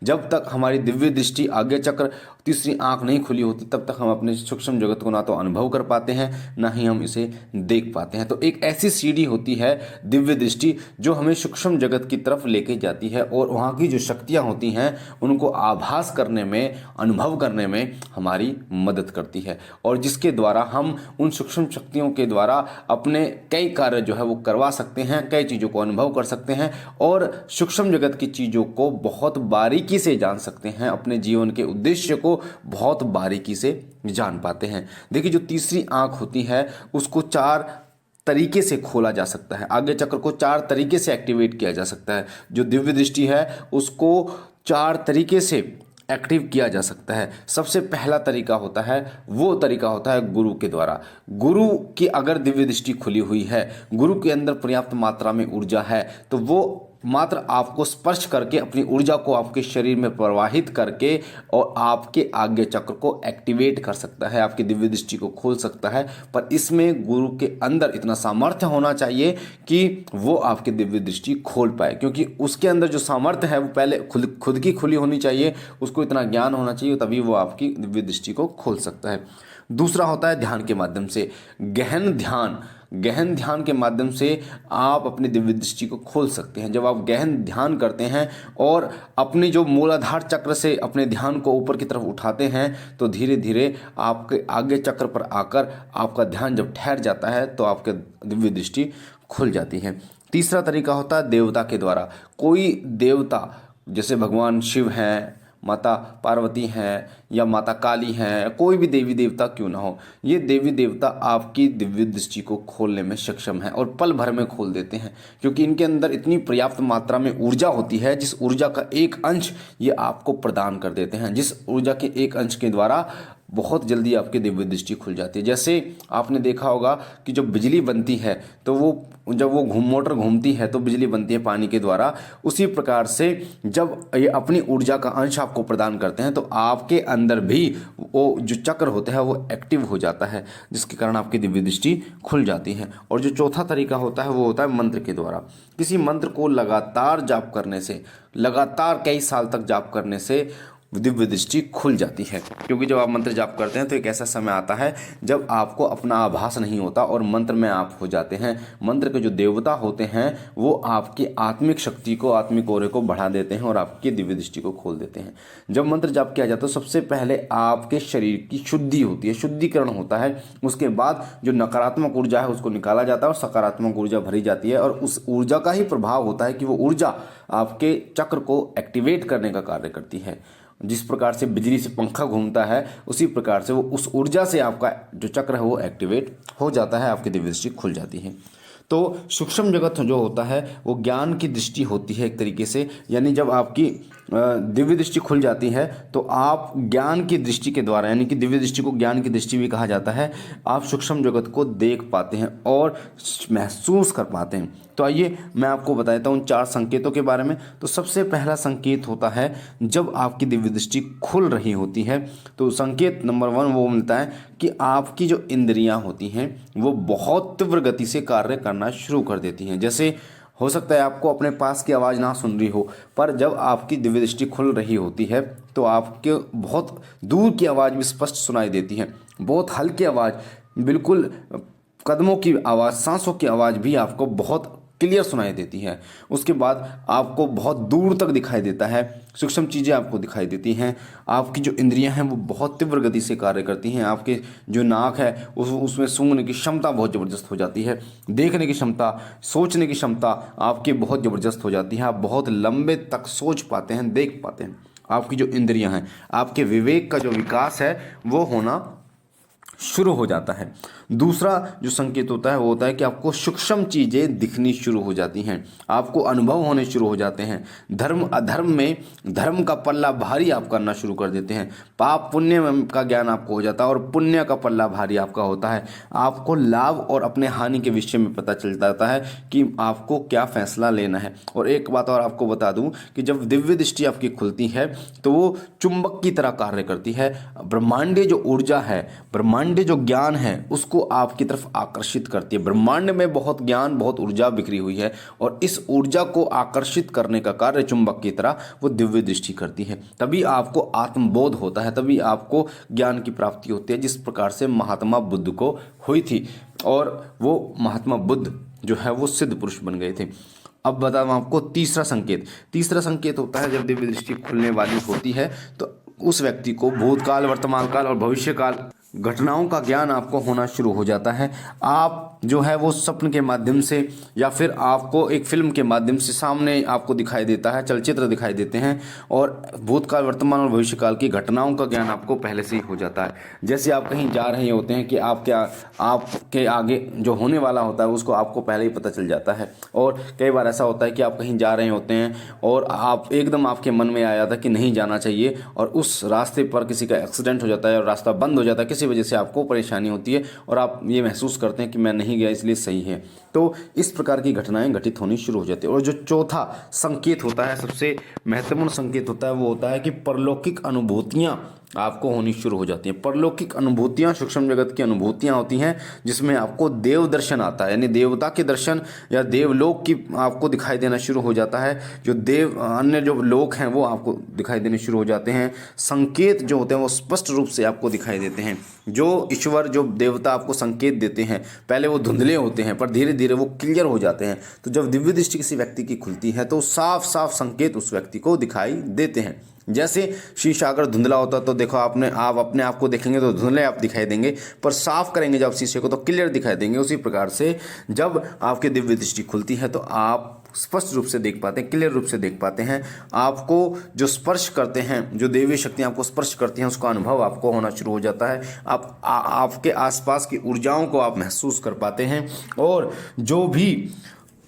जब तक हमारी दिव्य दृष्टि आज्ञा चक्र तीसरी आंख नहीं खुली होती तब तक हम अपने सूक्ष्म जगत को ना तो अनुभव कर पाते हैं ना ही हम इसे देख पाते हैं। तो एक ऐसी सीढ़ी होती है दिव्य दृष्टि जो हमें सूक्ष्म जगत की तरफ लेके जाती है और वहाँ की जो शक्तियाँ होती हैं उनको आभास करने में, अनुभव करने में हमारी मदद करती है, और जिसके द्वारा हम उन सूक्ष्म शक्तियों के द्वारा अपने कई कार्य जो है वो करवा सकते हैं, कई चीज़ों को अनुभव कर सकते हैं और सूक्ष्म जगत की चीज़ों को बहुत बारीकी से जान सकते हैं, अपने जीवन के उद्देश्य को बहुत बारीकी से जान पाते हैं। देखिए, जो तीसरी आंख होती है उसको 4 तरीके से खोला जा सकता है, आज्ञा चक्र को 4 तरीके से एक्टिवेट किया जा सकता है। जो दिव्य दृष्टि है उसको 4 तरीके से एक्टिव किया जा सकता है। सबसे पहला तरीका होता है, वो तरीका होता है गुरु के द्वारा। गुरु की अगर दिव्य दृष्टि खुली हुई है, गुरु के अंदर पर्याप्त मात्रा में ऊर्जा है, तो वो मात्र आपको स्पर्श करके अपनी ऊर्जा को आपके शरीर में प्रवाहित करके और आपके आज्ञा चक्र को एक्टिवेट कर सकता है, आपकी दिव्य दृष्टि को खोल सकता है। पर इसमें गुरु के अंदर इतना सामर्थ्य होना चाहिए कि वो आपकी दिव्य दृष्टि खोल पाए, क्योंकि उसके अंदर जो सामर्थ्य है वो पहले खुद की खुली होनी चाहिए, उसको इतना ज्ञान होना चाहिए, तभी वो आपकी दिव्य दृष्टि को खोल सकता है। दूसरा होता है ध्यान के माध्यम से, गहन ध्यान के माध्यम से आप अपनी दिव्य दृष्टि को खोल सकते हैं। जब आप गहन ध्यान करते हैं और अपनी जो मूलाधार चक्र से अपने ध्यान को ऊपर की तरफ उठाते हैं तो धीरे धीरे आपके आगे चक्र पर आकर आपका ध्यान जब ठहर जाता है तो आपके दिव्य दृष्टि खुल जाती है। तीसरा तरीका होता है देवता के द्वारा। कोई देवता, जैसे भगवान शिव हैं, माता पार्वती हैं या माता काली हैं, कोई भी देवी देवता क्यों ना हो, ये देवी देवता आपकी दिव्य दृष्टि को खोलने में सक्षम है और पल भर में खोल देते हैं, क्योंकि इनके अंदर इतनी पर्याप्त मात्रा में ऊर्जा होती है, जिस ऊर्जा का एक अंश ये आपको प्रदान कर देते हैं, जिस ऊर्जा के एक अंश के द्वारा बहुत जल्दी आपकी दिव्य दृष्टि खुल जाती है। जैसे आपने देखा होगा कि जो बिजली बनती है तो वो जब वो मोटर घूमती है तो बिजली बनती है पानी के द्वारा, उसी प्रकार से जब ये अपनी ऊर्जा का अंश आपको प्रदान करते हैं तो आपके अंदर भी वो जो चक्र होता है वो एक्टिव हो जाता है, जिसके कारण आपकी दिव्य दृष्टि खुल जाती है। और जो चौथा तरीका होता है वो होता है मंत्र के द्वारा। किसी मंत्र को लगातार जाप करने से, लगातार कई साल तक जाप करने से दिव्य दृष्टि खुल जाती है, क्योंकि जब आप मंत्र जाप करते हैं तो एक ऐसा समय आता है जब आपको अपना आभास नहीं होता और मंत्र में आप हो जाते हैं। मंत्र के जो देवता होते हैं वो आपकी आत्मिक शक्ति को, आत्मिक ओरे को बढ़ा देते हैं और आपकी दिव्य दृष्टि को खोल देते हैं। जब मंत्र जाप किया जाता है सबसे पहले आपके शरीर की शुद्धि होती है, शुद्धिकरण होता है। उसके बाद जो नकारात्मक ऊर्जा है उसको निकाला जाता है और सकारात्मक ऊर्जा भरी जाती है, और उस ऊर्जा का ही प्रभाव होता है कि वो ऊर्जा आपके चक्र को एक्टिवेट करने का कार्य करती है। जिस प्रकार से बिजली से पंखा घूमता है उसी प्रकार से वो उस ऊर्जा से आपका जो चक्र है वो एक्टिवेट हो जाता है, आपकी दिव्य दृष्टि खुल जाती है। तो सूक्ष्म जगत जो होता है वो ज्ञान की दृष्टि होती है एक तरीके से, यानी जब आपकी दिव्य दृष्टि खुल जाती है तो आप ज्ञान की दृष्टि के द्वारा, यानी कि दिव्य दृष्टि को ज्ञान की दृष्टि भी कहा जाता है, आप सूक्ष्म जगत को देख पाते हैं और महसूस कर पाते हैं। तो आइए मैं आपको बता देता हूँ 4 संकेतों के बारे में। तो सबसे पहला संकेत होता है जब आपकी दिव्य दृष्टि खुल रही होती है, तो संकेत नंबर 1 वो मिलता है कि आपकी जो इंद्रियां होती हैं वो बहुत तीव्र गति से कार्य करना शुरू कर देती हैं। जैसे हो सकता है आपको अपने पास की आवाज़ ना सुन रही हो, पर जब आपकी दिव्य दृष्टि खुल रही होती है तो आपके बहुत दूर की आवाज़ भी स्पष्ट सुनाई देती है। बहुत हल्की आवाज़, बिल्कुल कदमों की आवाज़, सांसों की आवाज़ भी आपको बहुत क्लियर सुनाई देती है। उसके बाद आपको बहुत दूर तक दिखाई देता है, सूक्ष्म चीज़ें आपको दिखाई देती हैं। आपकी जो इंद्रियां हैं वो बहुत तीव्र गति से कार्य करती हैं। आपके जो नाक है उसमें सूंघने की क्षमता बहुत ज़बरदस्त हो जाती है, देखने की क्षमता, सोचने की क्षमता आपकी बहुत ज़बरदस्त हो जाती है। आप बहुत लंबे तक सोच पाते हैं, देख पाते हैं। आपकी जो इंद्रियां हैं, आपके विवेक का जो विकास है वो होना शुरू हो जाता है। दूसरा जो संकेत होता है वो होता है कि आपको सूक्ष्म चीज़ें दिखनी शुरू हो जाती हैं, आपको अनुभव होने शुरू हो जाते हैं। धर्म अधर्म में धर्म का पल्ला भारी आप करना शुरू कर देते हैं। पाप पुण्य का ज्ञान आपको हो जाता है और पुण्य का पल्ला भारी आपका होता है। आपको लाभ और अपने हानि के विषय में पता चल जाता है कि आपको क्या फैसला लेना है। और एक बात और आपको बता दूं कि जब दिव्य दृष्टि आपकी खुलती है तो वो चुंबक की तरह कार्य करती है। ब्रह्मांडीय जो ऊर्जा है, ब्रह्मांडीय जो ज्ञान है, उसको आपकी तरफ आकर्षित करती है। ब्रह्मांड में बहुत ज्ञान, बहुत ऊर्जा बिखरी हुई है और इस ऊर्जा को आकर्षित करने का कार्य चुंबक की तरह वो दिव्य दृष्टि करती है। तभी आपको आत्मबोध होता है, तभी आपको ज्ञान की प्राप्ति होती है, जिस प्रकार से महात्मा बुद्ध को हुई थी और वो महात्मा बुद्ध जो है वो सिद्ध पुरुष बन गए थे। अब बताऊँ आपको तीसरा संकेत होता है जब दिव्य दृष्टि खुलने वाली होती है तो उस व्यक्ति को भूतकाल, वर्तमान काल और भविष्य काल घटनाओं का ज्ञान आपको होना शुरू हो जाता है। आप जो है वो स्वप्न के माध्यम से या फिर आपको एक फिल्म के माध्यम से सामने आपको दिखाई देता है, चलचित्र दिखाई देते हैं और भूतकाल, वर्तमान और भविष्यकाल की घटनाओं का ज्ञान आपको पहले से ही हो जाता है। जैसे आप कहीं जा रहे होते हैं कि आपके आगे जो होने वाला होता है उसको आपको पहले ही पता चल जाता है। और कई बार ऐसा होता है कि आप कहीं जा रहे होते हैं और आप एकदम आपके मन में आ जाता है कि नहीं जाना चाहिए और उस रास्ते पर किसी का एक्सीडेंट हो जाता है और रास्ता बंद हो जाता है, किसी वजह से आपको परेशानी होती है और आप ये महसूस करते हैं कि मैं नहीं गया इसलिए सही है। तो इस प्रकार की घटनाएं घटित होनी शुरू हो जाती है। और जो चौथा संकेत होता है, सबसे महत्वपूर्ण संकेत होता है, वो होता है कि परलौकिक अनुभूतियां आपको होनी शुरू हो जाती हैं। परलौकिक अनुभूतियां सूक्ष्म जगत की अनुभूतियां होती हैं जिसमें आपको देव दर्शन आता है, यानी देवता के दर्शन या देवलोक की आपको दिखाई देना शुरू हो जाता है। जो अन्य जो लोक हैं वो आपको दिखाई देने शुरू हो जाते हैं। संकेत जो होते हैं वो स्पष्ट रूप से आपको दिखाई देते हैं। जो ईश्वर, जो देवता आपको संकेत देते हैं, पहले वो धुंधले होते हैं पर धीरे धीरे वो क्लियर हो जाते हैं। तो जब दिव्य दृष्टि किसी व्यक्ति की खुलती है तो साफ साफ संकेत उस व्यक्ति को दिखाई देते हैं। जैसे शीशा अगर धुंधला होता तो देखो आप अपने आप को देखेंगे तो धुंधले आप दिखाई देंगे, पर साफ करेंगे जब शीशे को तो क्लियर दिखाई देंगे। उसी प्रकार से जब आपकी दिव्य दृष्टि खुलती है तो आप स्पष्ट रूप से देख पाते हैं, क्लियर रूप से देख पाते हैं। आपको जो स्पर्श करते हैं, जो देवी शक्तियाँ आपको स्पर्श करती हैं, उसका अनुभव आपको होना शुरू हो जाता है। आपके आसपास की ऊर्जाओं को आप महसूस कर पाते हैं और जो भी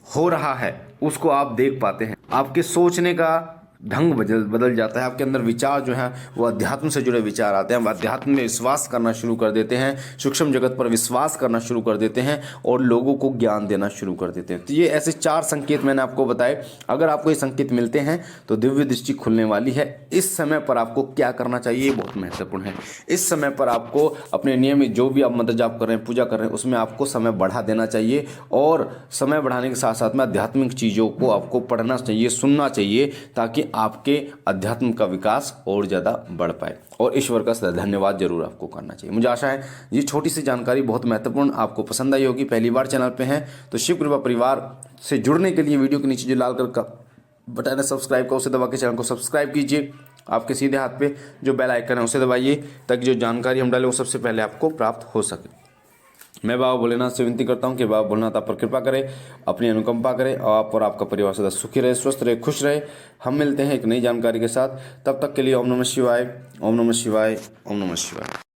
हो रहा है उसको आप देख पाते हैं। आपके सोचने का ढंग बदल जाता है। आपके अंदर विचार जो है वो अध्यात्म से जुड़े विचार आते हैं। हम अध्यात्म में विश्वास करना शुरू कर देते हैं, सूक्ष्म जगत पर विश्वास करना शुरू कर देते हैं और लोगों को ज्ञान देना शुरू कर देते हैं। तो ये ऐसे 4 संकेत मैंने आपको बताए। अगर आपको ये संकेत मिलते हैं तो दिव्य दृष्टि खुलने वाली है। इस समय पर आपको क्या करना चाहिए, ये बहुत महत्वपूर्ण है। इस समय पर आपको अपने नियमित जो भी आप मंत्र जाप कर रहे हैं, पूजा कर रहे हैं, उसमें आपको समय बढ़ा देना चाहिए और समय बढ़ाने के साथ साथ में आध्यात्मिक चीज़ों को आपको पढ़ना चाहिए, सुनना चाहिए, ताकि आपके अध्यात्म का विकास और ज़्यादा बढ़ पाए। और ईश्वर का धन्यवाद जरूर आपको करना चाहिए। मुझे आशा है ये छोटी सी जानकारी बहुत महत्वपूर्ण आपको पसंद आई होगी। पहली बार चैनल पे हैं तो शिव कृपा परिवार से जुड़ने के लिए वीडियो के नीचे जो लाल कलर का बटन है सब्सक्राइब का, उसे दबा के चैनल को सब्सक्राइब कीजिए। आपके सीधे हाथ पे जो बेल आइकन है उसे दबाइए ताकि जो जानकारी हम डालें वो सबसे पहले आपको प्राप्त हो सके। मैं बाबा भोलेनाथ से विनती करता हूँ कि बाबा भोलेनाथ आप पर कृपा करें, अपनी अनुकंपा करें और आप और आपका परिवार सदा सुखी रहे, स्वस्थ रहे, खुश रहे। हम मिलते हैं एक नई जानकारी के साथ। तब तक के लिए ओम नमः शिवाय, ओम नमः शिवाय, ओम नमः शिवाय।